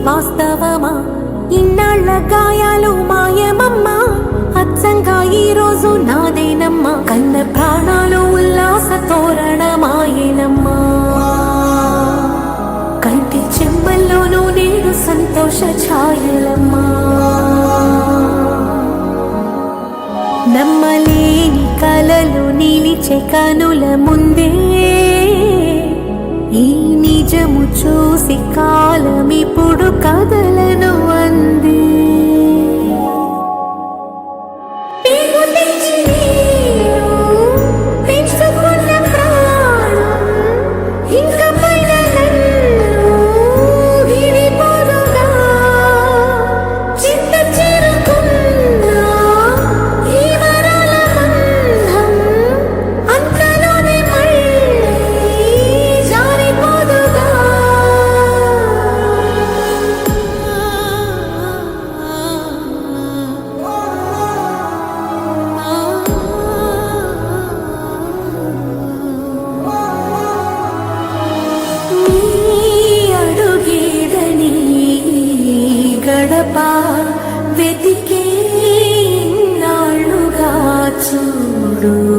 వాస్తవమా? ఇన్నాళ్ళ గాయాలు మాయమమ్మా, అచ్చంగా ఈ రోజు నాదేనమ్మా. కన్న ప్రాణాలు ఉల్లాస తోరణమాయనమ్మా. కంటి చెమ్మల్లోనూ నేడు సంతోష ఛాయలమ్మా. నమ్మలేని కలలు నిలిచే కనుల ముందే ఈ నిజము చూసి కాలమిప్పుడు కదలను అంది. వెతికే నాళ్ళుగా చూడు.